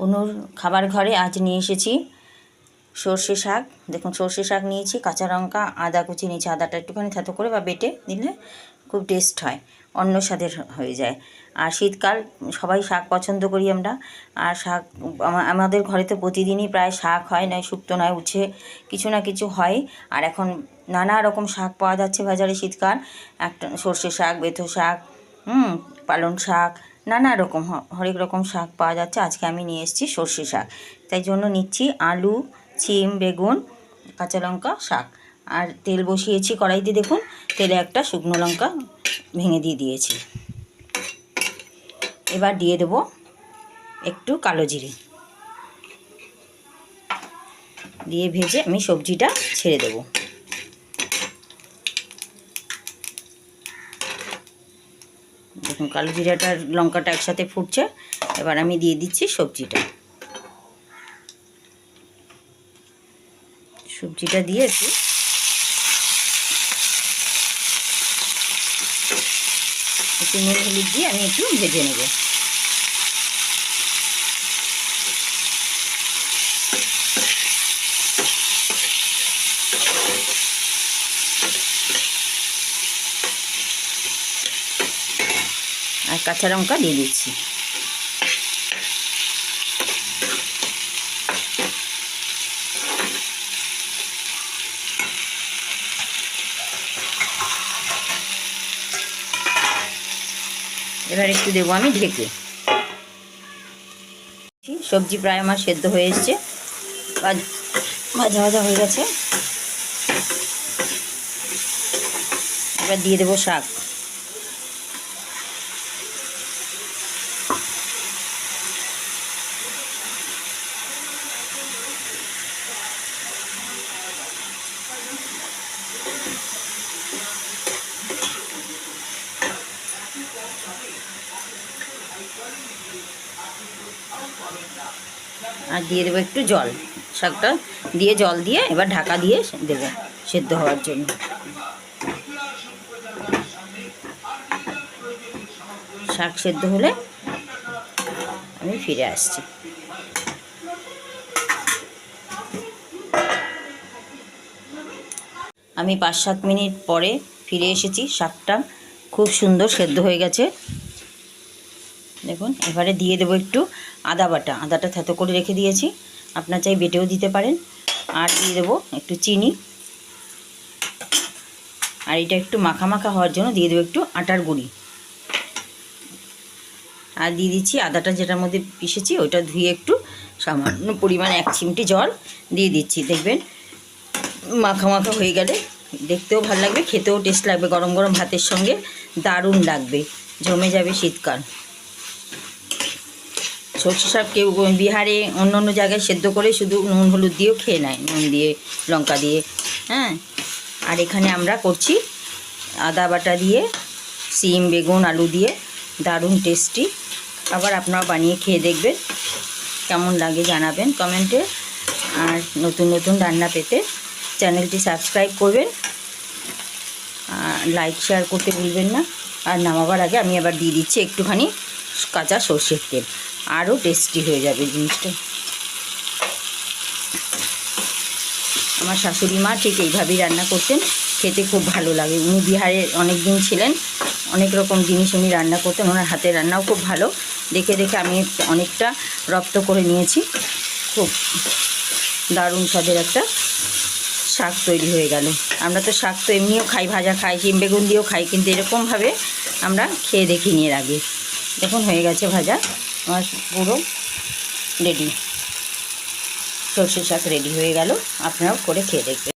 অনুর খাবার ঘরে আজ নিয়ে এসেছি সর্ষে শাক। দেখুন সর্ষে শাক নিয়েছি, কাঁচা লঙ্কা, আদা কুচি নিয়েছি। আদাটা একটুখানি থেতো করে বা বেটে দিলে খুব টেস্ট হয়, অন্য স্বাদের হয়ে যায়। আর শীতকাল সবাই শাক পছন্দ করি আমরা। আর শাক আমাদের ঘরে তো প্রতিদিনই প্রায় শাক হয়, নয় শুক্তো নয় উচ্ছে কিছু না কিছু হয়। আর এখন নানা রকম শাক পাওয়া যাচ্ছে বাজারে। শীতকাল একটা সর্ষে শাক, বেথো শাক, পালং শাক, নানা রকম হরেক রকম শাক পাওয়া যাচ্ছে। আজকে আমি নিয়ে এসেছি সর্ষে শাক, তাই জন্য নিচ্ছি আলু, সিম, বেগুন, কাঁচা লঙ্কা, শাক। আর তেল বসিয়েছি কড়াইতে। দেখুন তেলে একটা শুকনো লঙ্কা ভেঙে দিয়ে দিয়েছি। এবার দিয়ে দেব একটু কালো জিরে, দিয়ে ভেজে আমি সবজিটা ছেড়ে দেব। দেখুন কালো জিরাটা লঙ্কাটা একসাথে ফুটছে। এবার আমি দিয়ে দিচ্ছি সবজিটা। সবজিটা দিয়ে একটু নুন হলুদ দিয়ে আমি একটু ভেজে নেব। আর কাঁচা লঙ্কা দিয়ে দিচ্ছি। এবার একটু দেবো আমি ঢেকে। সবজি প্রায় আমার সেদ্ধ হয়ে এসছে, ভাজা ভাজা হয়ে গেছে। এবার দিয়ে দেবো শাক। আর দিয়ে দেবো একটু জল। শাকটা দিয়ে জল দিয়ে এবার ঢাকা দিয়ে দেবো সেদ্ধ হওয়ার জন্য। শাক সেদ্ধ হলে আমি ফিরে আসছি। আমি 5-7 মিনিট পরে ফিরে এসেছি। শাকটা খুব সুন্দর সেদ্ধ হয়ে গেছে। দেখুন এবারে দিয়ে দেবো একটু আদা বাটা। আদাটা থেতো করে রেখে দিয়েছি, আপনার চাই বেটেও দিতে পারেন। আর দিয়ে দেবো একটু চিনি। আর এটা একটু মাখা মাখা হওয়ার জন্য দিয়ে দেবো একটু আটার গুঁড়ি। আর দিয়ে দিচ্ছি আদাটা যেটার মধ্যে পিষেছি ওইটা ধুয়ে একটু সামান্য পরিমাণে 1 চিমটি জল দিয়ে দিচ্ছি। দেখবেন মাখা মাখা হয়ে গেলে দেখতেও ভালো লাগবে, খেতেও টেস্ট লাগবে। গরম গরম ভাতের সঙ্গে দারুণ লাগবে, জমে যাবে শীতকাল। সর্ষে শাক কেউ বিহারে অন্য অন্য জায়গায় সেদ্ধ করে শুধু নুন হলুদ দিয়েও খেয়ে নেয়, নুন দিয়ে লঙ্কা দিয়ে। আর এখানে আমরা করছি আদা বাটা দিয়ে, সিম, বেগুন, আলু দিয়ে, দারুণ টেস্টি। আবার আপনারা বানিয়ে খেয়ে দেখবেন, কেমন লাগে জানাবেন কমেন্টে। আর নতুন নতুন রান্না পেতে চ্যানেলটি সাবস্ক্রাইব করবেন, লাইক শেয়ার করতে ভুলবেন না। আর নামাবার আগে আমি আবার দিয়ে দিচ্ছি একটুখানি কাঁচা সর্ষের তেল, আরও টেস্টি হয়ে যাবে জিনিসটা। আমার শাশুড়ি মা ঠিক এইভাবেই রান্না করতেন, খেতে খুব ভালো লাগে। উনি বিহারে অনেক দিন ছিলেন, অনেক রকম জিনিস উনি রান্না করতেন। ওনার হাতের রান্নাও খুব ভালো। দেখে দেখে আমি অনেকটা রপ্ত করে নিয়েছি। খুব দারুণ স্বাদের একটা শাক তৈরি হয়ে গেল। আমরা তো শাক তো এমনিও খাই, ভাজা খাই, সিম বেগুন দিয়েও খাই, কিন্তু এরকমভাবে আমরা খেয়ে দেখিনি এর আগে। দেখুন হয়ে গেছে ভাজা, আমার পুরো রেডি। সর্ষে শাক রেডি হয়ে গেল, আপনারাও করে খেয়ে দেখবেন।